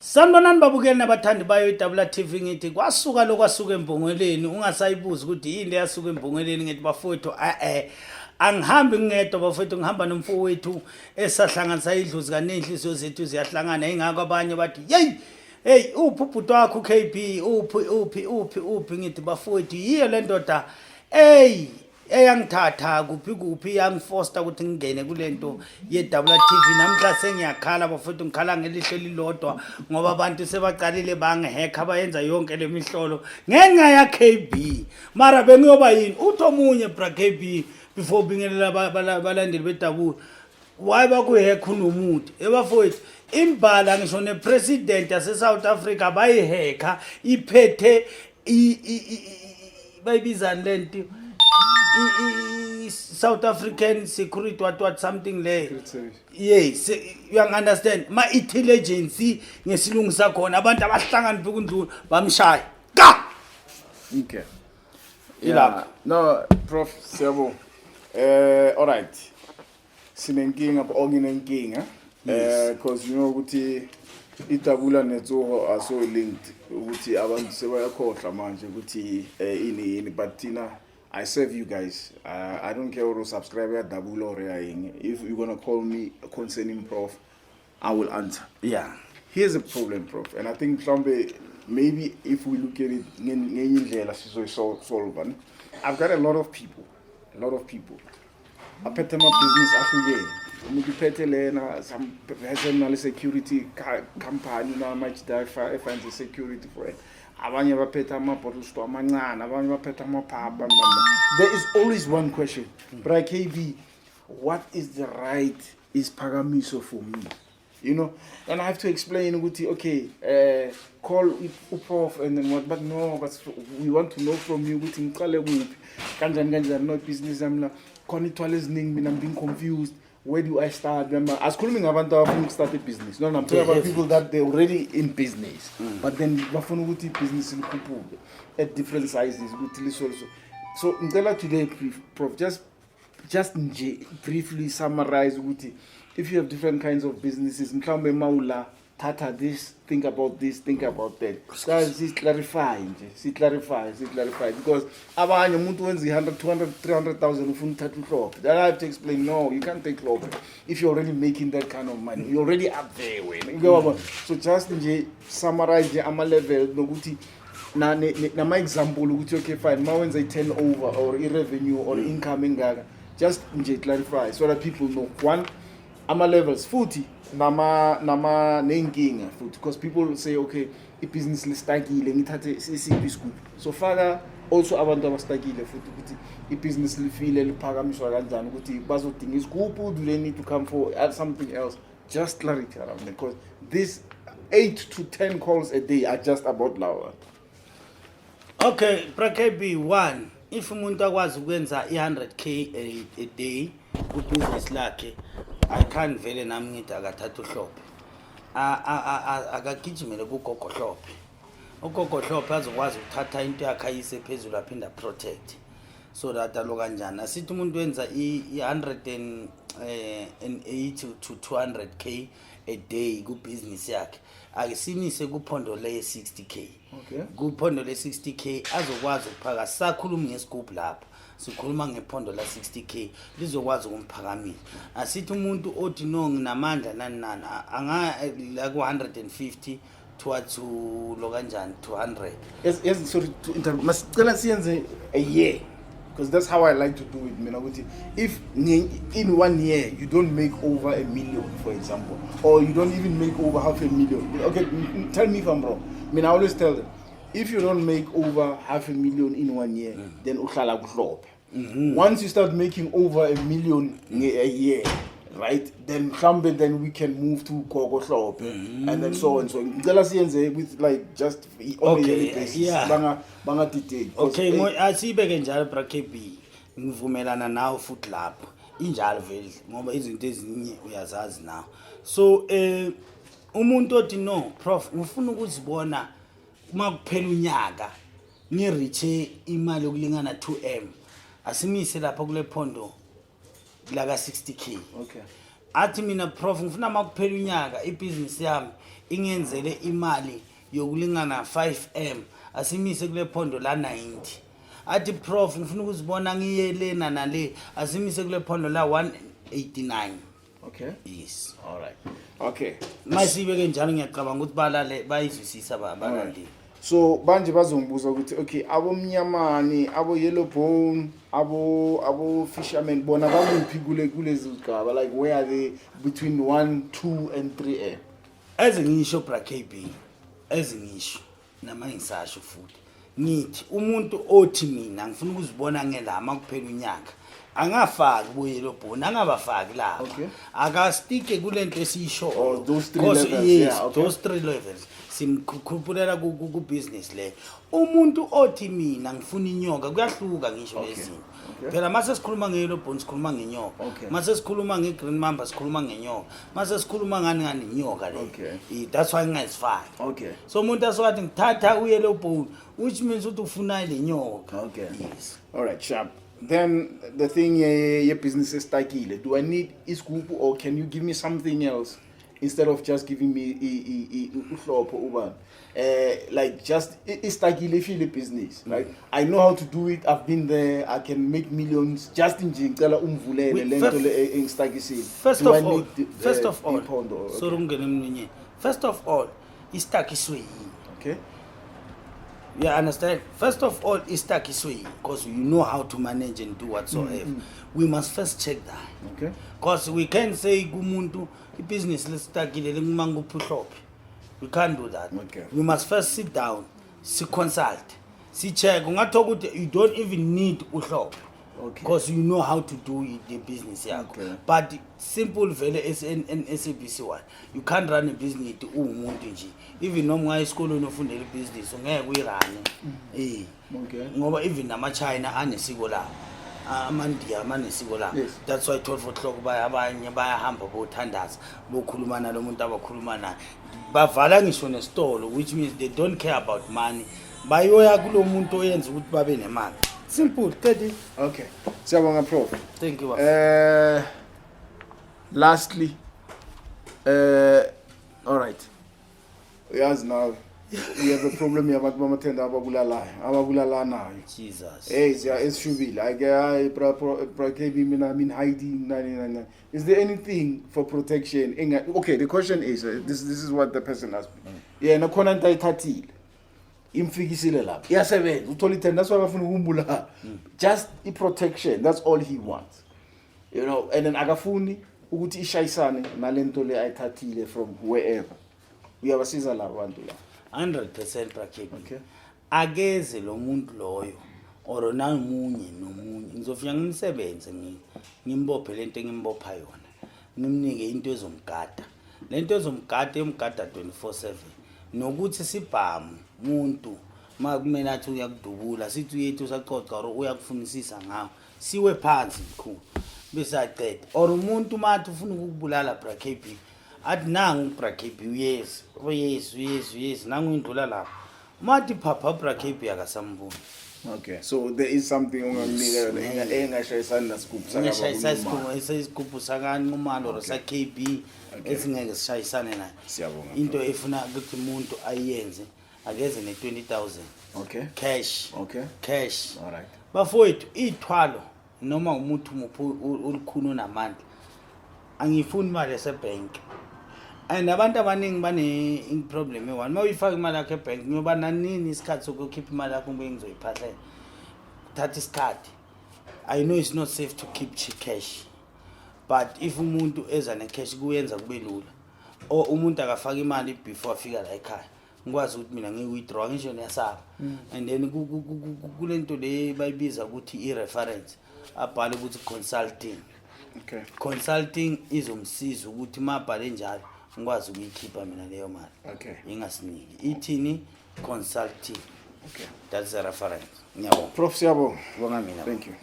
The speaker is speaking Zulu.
Sanibonani babukeli nabathandi bayo iDouble TV ngithi kwasuka lokwasuka embongeleni ungasayibuza ukuthi yini yasuka embongeleni ngithi bafowethu angihambi ngedwa bafowethu ngihamba nomfowethu esahlanganisa idluzi kanenhliziyo zethu ziyahlangana ingakho abanye bathi hey ubhuti wakho KB uphi ngithi bafowethu yiyo le ndoda eyangithatha kuphi yangifoster ukuthi ngingene kulento yeDouble TV namhla sengiyakhala bafowethu ngikhala ngelihle lilodwa ngoba abantu sebaqalile bangihacka bayenza yonke lemihlolo ngenxa ya KB mara bengiyoba yini uthi omunye bra KB before bingelela balandeli beDouble why bakuhack unomuntu ebafowethu imbala ngisho nepresident yase South Africa bayihacka iphethe bayibizana lento South African security what something like yes you understand ma intelligence ngesilungu sakhona abantu abahlangana phekundlu bamshaya ka okay yeah no prof siyabo all right sinenkinga onginenkinga because you know ukuthi iDouble neTsoho are so linked ukuthi abantu sebayakhohlwa manje ukuthi ini but thina I serve you guys. I don't care who subscribe to Double or if you're gonna call me concerning Prof, I will answer. Yeah. Here's a problem, Prof, and I think maybe if we look at it, I've got a lot of people. I pet them up business Africa. Some personal security company now much there find security for it. There is always one question. But KB, what is the right Isiphakamiso for me? You know, and I have to explain, okay, call Prof and then what, but no, but we want to know from you, not business, I'm being confused. Where do I start? As calling about who started business. No, I'm talking about people that they're already in business. But then business in at different sizes. So today, Prof, just briefly summarize if you have different kinds of businesses, Tata this, think about this, think about that. It's clarify because abanye umuntu wenza 100, 200, 300,000 ufuna uthatha uhlophe. Then I have to explain, no, you can't take hlophe if you're already making that kind of money. You're already up there when. So just summarize ama level nokuthi na my example ukuthi okay fine, ma wenza turnover or revenue or income engaka. Just clarify so that people know one ama levels 40 nama nenkinga futhi because people say okay business listakile ngithathe isiphi scoop so faka also abantu abastakile futhi ukuthi business lifile liphakamiswa kanjani ukuthi bazodinga iscoop do they need to come for something else just clarity around it because this 8 to 10 calls a day are just about lawa. Okay prakb 1 if umuntu akwazi ukwenza 100k a day ku business lakhe I can't vele nami ngithi akathatha uhlophe akagijimele kugogo hlophe ugogo hlophe azokwazi ukuthatha into yakhe ayise phezulu aphinda protect so that alo kanjani asithi umuntu wenza i180 to 200k a day ku business yakhe akisimise kuphondo le 60k okay kuphondo le 60k azokwazi ukuphaka sakhuluma ngescoop lapha sikhuluma ngephondo la 60k lizokwazi ukumphakamisa asithi umuntu othi no nginamandla nani anga la ku 150 towards lo kanjani 200 yes sorry to interrupt masicela siyenze a year because that's how I like to do it mina ukuthi if in 1 year you don't make over $1 million for example or you don't even make over $500,000 okay tell me if I'm wrong I mean I always tell them if you don't make over $500,000 in 1 year then uhlala kuhlophe once you start making over $1 million a year right then we can move to gogo hlophe and then so on so ngicela siyenze with like just on a yearly basis banga detail okay asibeke njalo brakb ngivumelana nawe futhi lapho injalo vele ngoba izinto ezinye uyazazi nawe so umuntu othi no prof ngifuna ukuzibona uma kuphela unyaka ngiriche imali yokulingana 2M asimise lapha kule phondo la ka 60k okay athi mina prof ngifuna makuphela unyaka ibusiness yami ingenzele imali yokulingana 5M asimise kule phondo la 90 athi prof ngifuna ukuzibona ngiyelena nale asimise kule phondo la 189. Okay. Yes. All right. Okay. Masibeke njalo ngiyacabanga ukuthi balale bayizwisisa abalandeli. So banje bazongibuza ukuthi okay abomnyamani abo yellow bone abo fishermen bona bakuphi kulezi zigaba like where are they between 1, 2 and 3M? Ezingisho bra KB ezingisho nama ngisasho futhi ngithi umuntu othi mina ngifuna ukuzibona ngelama kuphela unyaka angafaki boyelo bone angabafaki la akastike kulento esiyisho those 3 levels. Yeah, okay. Those 3 levels simkhuphulela ku business le umuntu othi mina ngifuna inyoka kuyahluka ngisho lezinto phela mase sikhuluma ngeyelo bone sikhuluma ngenyoka mase sikhuluma ngegreen mamba sikhuluma ngenyoka mase sikhuluma ngani inyoka le that's why ngizifaki. Okay. So umuntu aswathi ngithatha uyelo bone which means ukuthi ufuna le nyoka. Okay. Yes. All right, sharp. Then the thing your business is stakile. Do I need isgroup or can you give me something else instead of just giving me uhlopho like just istakile feel the business, right? I know how to do it. I've been there. I can make millions just in ngicela umvulele lento le instakisile. First of all, istakiswe. Okay. You understand? First of all, it's takiswe because you know how to manage and do whatsoever. We must first check that. Okay. Because we can't say kumuntu business let's takile lengumangu puhlophe. We can't do that. Okay. We must first sit down, consult, check. Ungathola ukuthi you don't even need uhlophe. Okay. Because you know how to do the business yakho. Okay. But simple vele SABC one. You can't run a business to umuntu nje. Even noma ngayi school unofundela business ungeke uyirane. Okay. Ngoba even nama China anesiko la. Amandiya manesiko la. That's why 12 o'clock abanye bayahamba bothandaza bokhuluma nalo muntu abakhuluma naye. Bavala ngisho nesitolo which means they don't care about money. Bayoya kulo muntu oyenza ukuthi babe nemali. Simple, Teddy. Okay. Siyabonga prof. Thank you. Lastly, all right. Yes, now we have a problem here about mama tenda ababulala nayo. Jesus. Hey, it's shubile. I mean hiding. Is there anything for protection? Okay, the question is this is what the person asked me. Yeah, na khona ntayithathile. Imfikisile lapha iyasebenza uthola ithenda that's why bafuna ukumbula just protection, that's all he wants, you know, and then akafuni ukuthi ishayisane nalento le ayithathile from wherever. Uyabasiza la abantu la 100% bracket. Okay. Ageze lo muntu loyo or nomunye ngizofika ngimsebenze ngimbophe lento engimbopha yona ngimnike into ezomgada lento ezomgada emgada 24/7 nokuthi sibhamu muntu makumele athi uyakudubula sithi uyethu sacoca or uyakufunisisa ngawo siwe phansi mkhulu bese aqeda or umuntu mathi ufuna ukubulala bracket athi nangu bracket yes nangu indlula lapha mathi phapha bracket akasambuni. Okay, so there is something ongamnika engashayisana nasikupu isigubhu sakani umalo or sa KB esingeke sishayisane naye. Siyabonga. Into efuna ukuthi umuntu ayenze ageze ne20,000. Okay. Cash. Okay. Cash. All right. Bafowethu ithwalo noma umuntu olukhulu namandla angifuni imali yasebank. And abantu abaningi bane problem one mawuyifaka imali yakhe ebank ngiyoba nanini isikhathi sokukhipha imali yakho ngeke ngizoyiphahlela thatha isikhathi. I know it's not safe to keep cash, but if umuntu eza necash kuyenza kube lula or umuntu akafaka imali before afika la ekhaya ngikwazi ukuthi mina ngiwithdraw ngisho niyasaba and then kulento le bayibiza ukuthi i-reference abhale ukuthi consulting. Okay. Consulting izomsiza ukuthi mabhale njalo ngikwazi ukuyikhipha mina leyo mali. Okay. Ingasiniki ithini consulting. Okay. That's a reference. Ngiyabonga. Prof siyabonga. Bonga mina. Thank you.